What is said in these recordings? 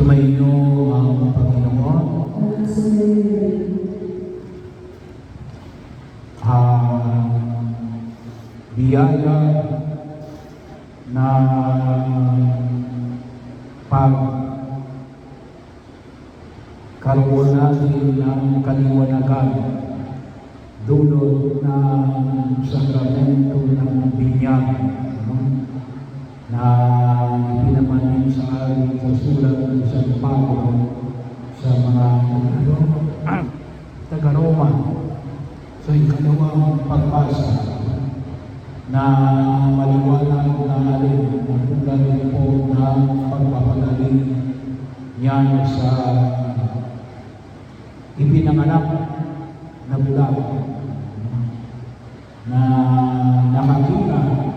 Sumainyo ang Panginoon. Biyaya na pagkaroon natin ng kaliwanagan dulot ng sakramento ng binyag, na pinamanin sa ating sulat ng San Pablo sa mga taga-Roma sa ikalawang pagbasa, na maliwanag na rin ang tulad po ng pagpapagaling niyan sa ipinanganak na bulag na nakakita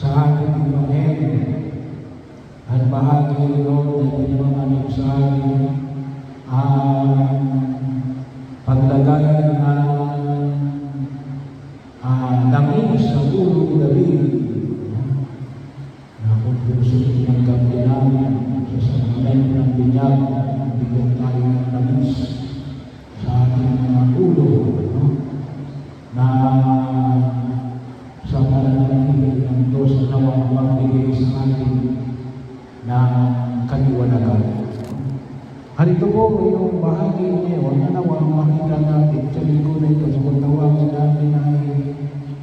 sa ating Ebanghelyo at bahagi noon na pinanganak sa atin ang paglagay langis sa ulo ni David, na kung puso tinanggap din namin sa sakramento ng binyag, bigyan tayo ng langis sa ating mga ulo, na sa pananahimik ng Diyos na nawang magbigay sa atin ng kaliwanagan. Harito po yung bahagi ngayon na nawang makita natin sa linggo na ito, sa pagtawagin natin ay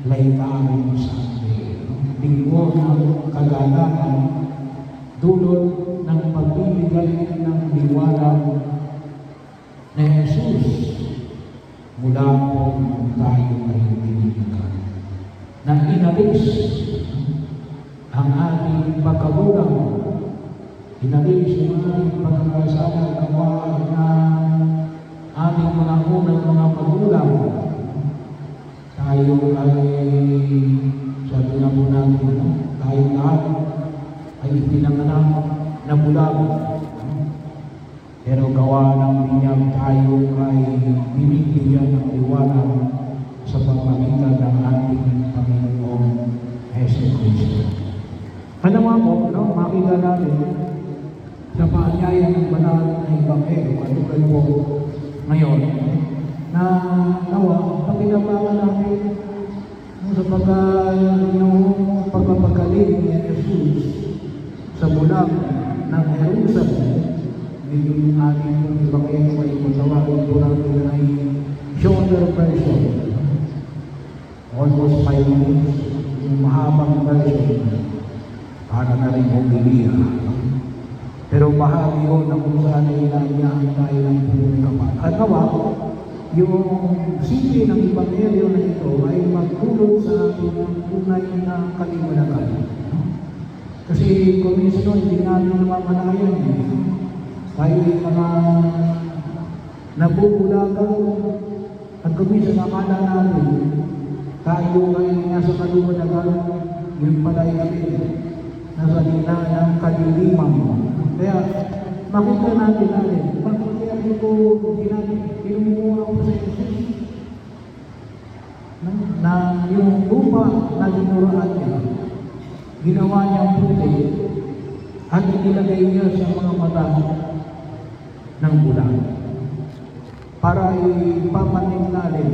Laytanin Sunday, linggo ng kagalakan dulot ng pagbibigay ng liwanag na Jesus mula po nung tayo ay binibigyan, na inalis ang ating pagkabulang, inalis ang ating pagkakasala gawa ng ating mga unang mga magulang. Tayo ay, sabi nga po natin, tayo lahat ay ipinanganak na bulag. Pero gawa ng binyag, tayo ay binibigyan ng liwanag sa pamamagitan ng ating Panginoong Jesucristo. Kanawa po, makita natin sa paanyaya ng banal na Ebanghelyo, katulad po ngayon, na nawa, pagkinabangan natin sa pagpapagaling ni Jesus sa bulag ng Jerusalem. Medyo yung ating Ebanghelyo ay matawagin po natin ay shorter version, almost 5 minutes, yung mahabang version, para na rin homilia. Pero bahagi yun na kung saan ay nangyaan tayo ng buong kapal. At nawa, yung sipi ng Ebanghelyo na ito ay magtulong sa ating tunay na kaliwanagan. Kasi kung minsan hindi natin namamalayan, tayo ay mga nabubulagan, at kung minsan akala natin tayo ay nasa kaliwanagan, yung pala ay nasa gitna ng kadiliman. Kaya makita natin bakit kaya ito pinumuha ko sa Jesus na yung lupa na dinuraan niya, ginawa niyang puti at inilagay niya sa mga mata ng bulag para ipamanin natin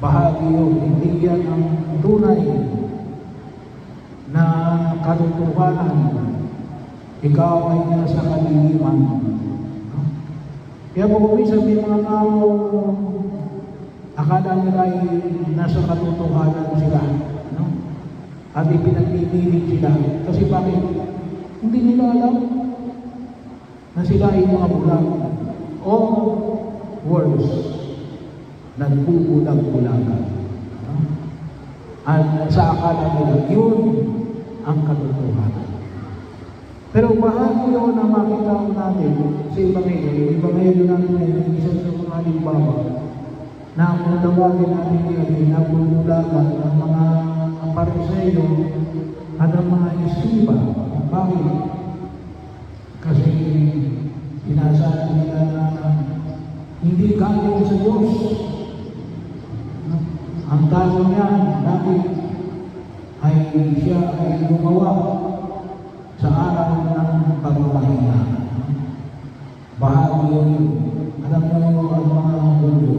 bahagi yun. Hindi yan ang tunay na katotohanan. Ikaw ay nasa kaliliman. Kaya kung minsan may mga tao, akala nila ay nasa katotohanan sila, at ipinagpipilit sila. Kasi bakit? Hindi nila alam na sila ay mga bulag. O worse, nagbubulag-bulagan. At sa akala nila, yun ang katotohanan. Pero bahagi yun na makita natin sa Ebanghelyo natin ay isa sa mga halimbawa na ang tawagin natin ay nabubulagan ng mga Pariseo at ang mga Eskriba. Bakit? Kasi sinasabi nila na hindi galing sa Diyos. Ang tao niya, bakit ay siya ay gumawa sa araw ng yun. Alam mo ang mga Hudyo,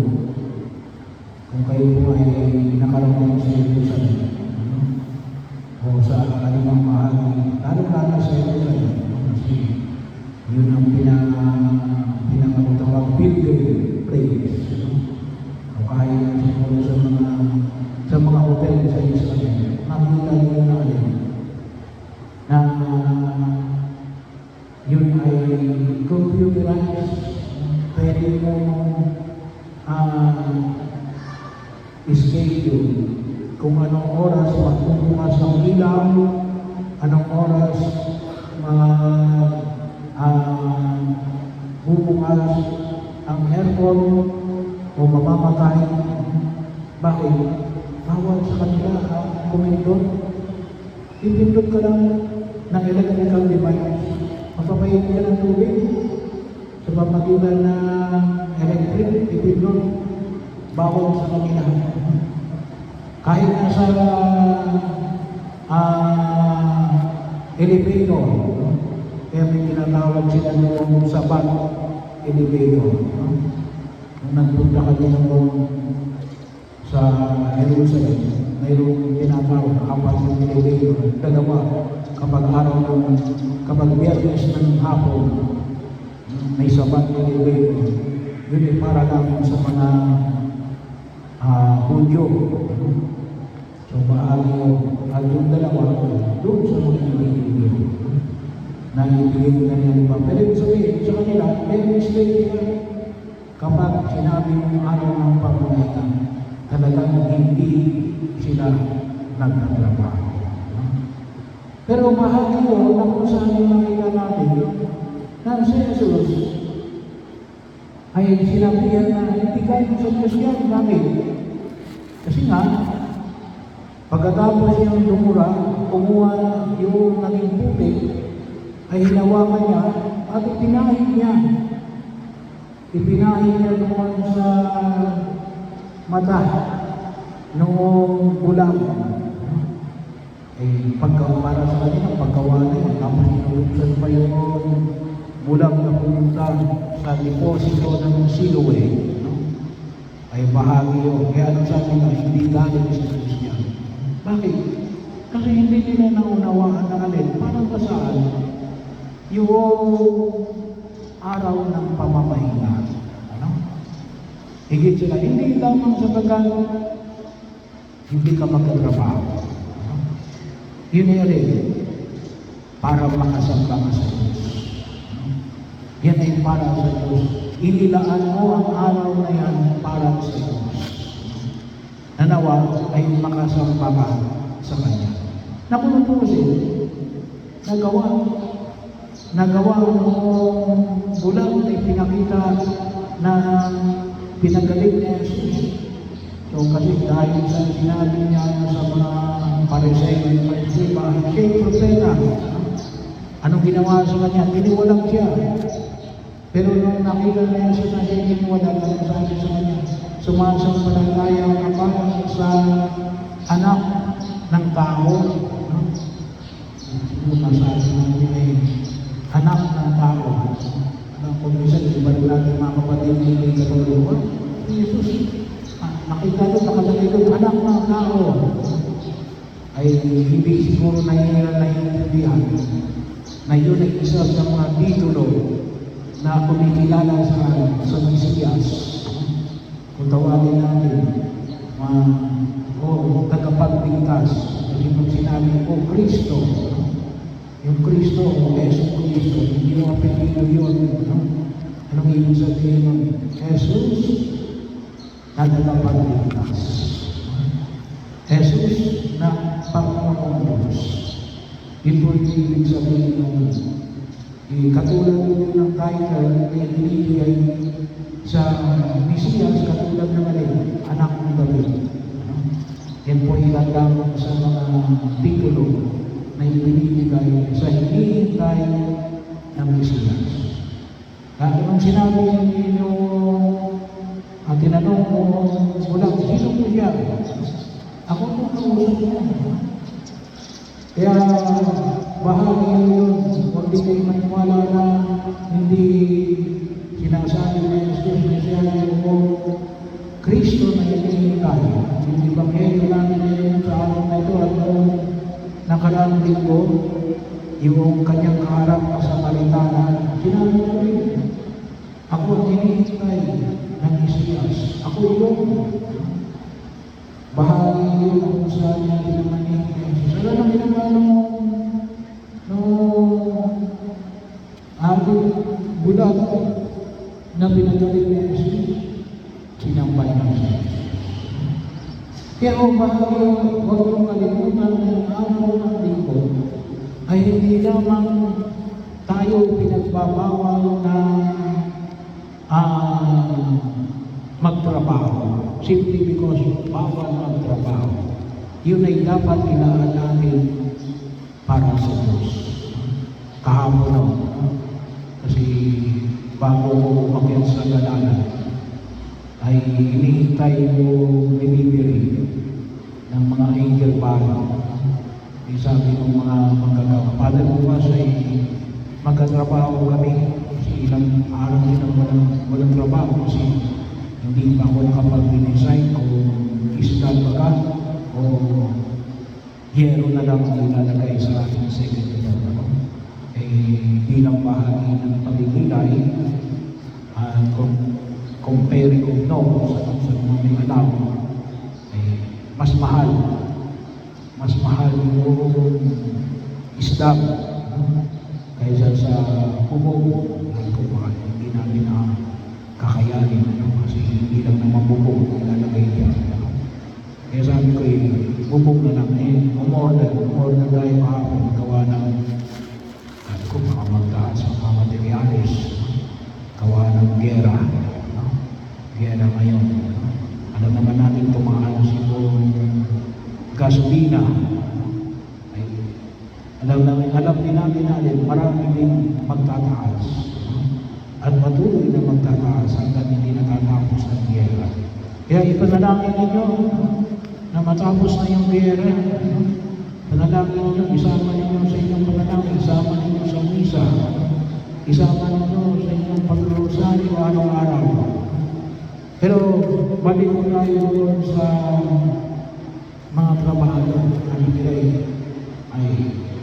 kung kayo po ay nakarating sa Jerusalem, o sa kalimang bahagi, lalo-lalo sa Jerusalem, kasi yun ang pinakatawag pilgrim place. O kahit siguro sa mga hotel sa Israel, nakita nyo na alin na yun ay computerized, pwede mo schedule kung anong oras magbubukas ang ilaw, anong oras bubukas ang aircon o mamamatay. Bakit? Bawal sa kanila ang kumindot. Ipindot ka lang ng electrical device. Mapapayin ka ng tubig sa pamagitan ng electric, ipindot. Bawal sa kanila. Kahit na sa elevator, kaya may tinatawag sila noong sabat elevator. Kung nagpunta ka din sa Jerusalem, mayroong tinatawag, 4 yung elevator, 2 kapag biyernes ng hapon, may sabat elevator. Yun ay para lang sa mga Hudyo. So bahagi at yung 2 doon sa mga Hudyo na ibigay na niya iba. Pero ibig sabihin, sa kanila, may mistake nila. Kapag sinabi mong araw ng pamamagitan, talagang hindi sila nagtatrabaho. Pero bahagi yun na kung saan yung nakita natin na si Jesus ay sinabihan na hindi kayo sa Kristiyan namin. Kasi nga, pagkatapos niyang lumura, kumuha yung naging putik, ay hinawakan niya at ipinahid niya. Ipinahid niya doon sa mata noong bulang. Eh, para sa kanila, pagkawala yun, tapos inuluksan pa yung bulang na pumunta sa deposito ng Siloe, no? Ay bahagi yun. Kaya ano sabi na, hindi galing sa Kristiyan. Bakit? Kasi hindi nila naunawaan na alin. Parang ba saan? Yung araw ng pamamahinga. Ano? Higit sila, hindi lamang sa bagang hindi ka magkatrabaho. Ano? Yun ay rin, para makasamba ka sa Diyos. Yan ay para sa Diyos. Inilaan mo ang araw na yan para sa Diyos. Nanawa ay makasamba ka sa Kanya. Nakunutusin, nagawa noong bulang ay pinakita na pinagaling ni Jesus. So kasi dahil sa sinabi niya sa mga Pariseo at Pariseyo, siya propeta. Anong ginawa sa kanya? Tiniwalag siya. Pero nung nakita na siya na siya tiniwalag, ang sabi sa kanya, sumasampalataya ka pa sa anak ng tao. Masabi natin ay anak ng tao. Kung minsan, iba rin natin mga kapatid na hindi katulungan. Jesus, nakita doon, nakalagay doon, anak ng tao. Ay hindi siguro naiintindihan na yun ay isa sa mga titulo na kumikilala sa Mesiyas. Kung tawagin natin, tagapagligtas. Kasi kung sinabi ko, Kristo, yung Kristo o Yesu Kristo, hindi mo apelido yun. Anong ibig sabihin ng Jesus na tagapagligtas? Jesus na Panginoong Diyos. Ito yung ibig sabihin ng katulad ng title na ibinibigay sa Mesiyas, katulad ng anak ng David. Yan po ilan lamang sa mga titulo na ibinibigay sa hinihintay ng Mesiyas. Kaya nung sinabi ninyo at tinanong ko mulang, sino po siya? Ako po kausap niya. Kaya bahagi yun, huwag di kayo maniwala na hindi sinabi buhay. Yung Ebanghelyo namin ngayon sa araw na ito at noong nakaraang linggo, yung kanyang kaharap na Samaritana, sinabi ko rin, ako ang hinihintay ng Mesiyas. Ako yung bahagi yun kung saan niya pinamanin ni Jesus. Ano na ginawa nung ating bulag na pinagaling ni Jesus? Sinampay ng Jesus. Kaya o bahagi, huwag mong kalimutan ng araw ng linggo ay hindi lamang tayo pinagbabawal na magtrabaho. Simply because bawal magtrabaho. Yun ay dapat kailangan natin para sa Diyos. Kahapon no? Kasi bago ko umakyat sa galanan, ay hinihintay yung delivery ng mga angel baro. Sabi ng mga manggagawa, Father, bukas ay magkatrabaho kami kasi ilang araw din ang walang trabaho kasi hindi pa ako nakapag-design kung isda ba ka o yero na lang ang ilalagay sa ating second floor. Bilang bahagi ng pagigilay, kung comparing of no sa mga may alam, mas mahal yung isda kaysa sa bubog. Kung bakit hindi namin kakayanin kasi hindi lang naman bubog ilalagay niya. Kaya sabi ko bubog na lang umorder tayo kahapon gawa ng kung baka magtaas ang mga materialis gawa ng gera ngayon. Alam naman natin tumaas yung gasolina. Alam din natin marami din magtataas at patuloy na magtataas hanggang hindi natatapos ang gera. Kaya ipanalangin ninyo na matapos na yung gera. Panalangin ninyo, isama ninyo sa inyong panalangin, isama ninyo sa misa, isama ninyo sa inyong pagrosaryo araw-araw. Pero balik ko tayo doon sa mga trabaho. Ano nila ay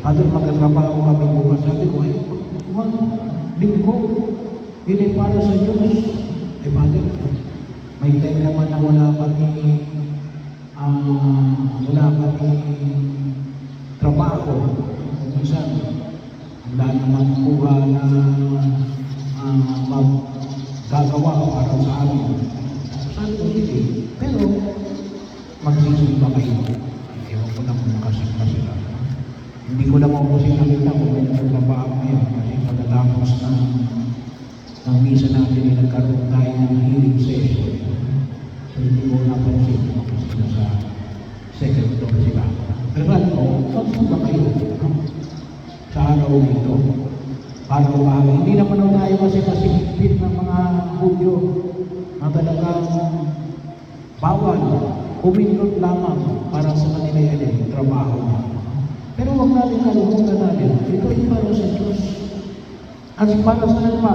Father, magkatrabaho kami bukas. Sabi ko, linggo, hindi para sa Diyos. Father, may time naman na wala kami trabaho. Minsan, wala naman kuha na maggagawa para sa amin. Sabi ko, hindi. Pero, magsisimba kayo. Ewan ko lang kung nakasimba sila. Hindi ko lang ako kasi nakita kung may nagtrabaho ngayon. Kasi pagkatapos ng misa natin ay nagkaroon tayo ng healing session. So, hindi ko napansin kasi sa second floor sila. Pero sabi ko, magsimba kayo sa araw nito. Para umaga. Hindi naman tayo kasi kasipit ng mga Hudyo na talagang bawal, umindot lamang para sa kanila yan trabaho na. Pero huwag natin kalimutan natin, ito ay para sa Diyos. At para sa pa?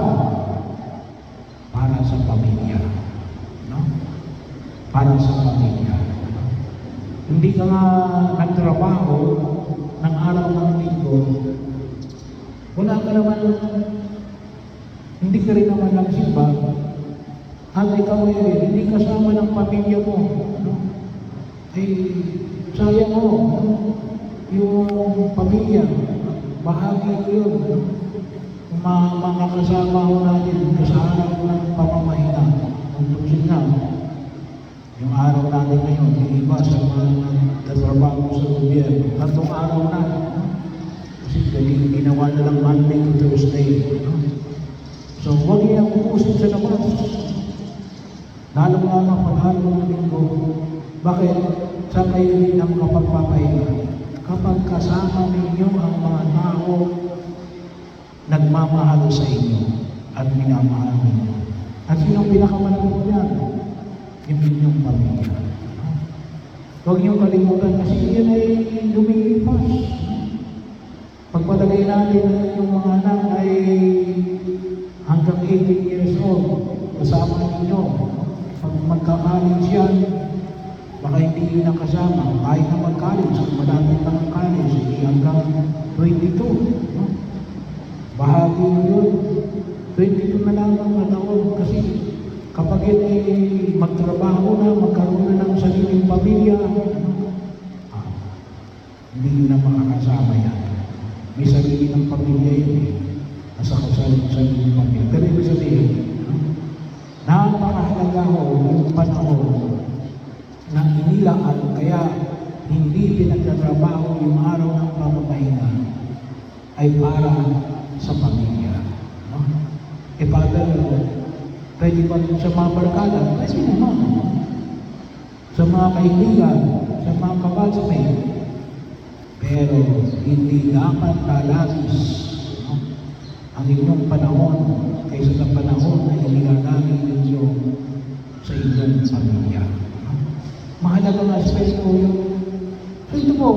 Para sa pamilya. No? Para sa pamilya. Hindi ka nga nagtrabaho ng araw ng linggo, wala ka naman, hindi ka rin naman nagsimba, at ikaw hindi kasama ng pamilya mo, no? Ay sayang mo, no? Yung pamilya, bahagi ko yun, no? Mga kasama ko natin sa araw ng pamamahina, tutusin na, yung araw natin ngayon, yung iba sa mga nagtatrabaho sa gobyerno, tatlong araw na, no? Kasi ginawa na lang Monday to Thursday, no? So huwag niyang upusin sa labas. Lalong-lalong pag-araw ng linggo. Bakit? Sa kayo rin ang mapagpapahinga. Kapag kasama ninyo ang mga tao nagmamahal sa inyo at minamahal ninyo. At sinong pinakamalapit yan? Yung inyong pamilya. Huwag niyong kalimutan kasi yan ay lumilipas. Pagpalagay natin na yung mga anak ay hanggang 18 years old, kasama ninyo. Pag magkakalit yan, nakasama, kahit na mag-college, kung malapit na ang college, hanggang 22. No? Bahagi mo yun. 22 na lang ang taon kasi kapag yun ay magtrabaho na, magkaroon na ng sariling pamilya, hindi nyo na makakasama yan. May sarili ng pamilya yun eh. Nasa sariling pamilya. Pero ibig sabihin, napakahalaga ho yung panahon na inilaan kaya hindi pinagtatrabaho yung araw ng pamamahinga ay para sa pamilya. No? E Father, pwede ba sa mga barkada? Pwede naman. Sa mga kaibigan, sa mga kabatchmate. Pero hindi dapat lalagis, no? Ang inyong panahon kaysa sa panahon na inilalagay ninyo sa inyong pamilya. No? Mahalagang aspect po yun. So ito po,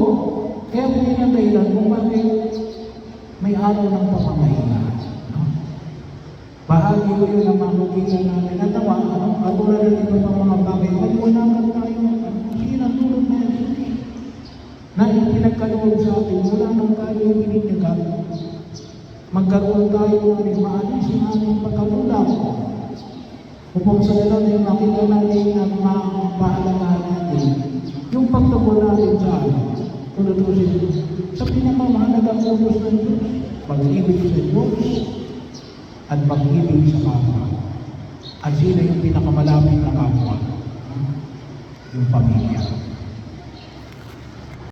kaya po yun ang dahilan kung bakit may araw ng pamamahinga. No? Bahagi ko yun ang makikita namin. At nawa, katulad ng iba pang mga bagay, maliwanagan tayo. Sige na, tulog na yan. Na pinagkaloob sa atin, wala nang tayo pininyagan. Magkaroon tayo ng maalis yung ating pagkamulang. Upang sa gano'n yung makita natin ang mahalagaan natin. Yung pagtapon natin sa tunutusin sa pinakamahalagang utos ng Diyos. Pag-ibig sa Diyos at pag-ibig sa kapwa. At sino yung pinakamalapit na kapwa? Yung pamilya.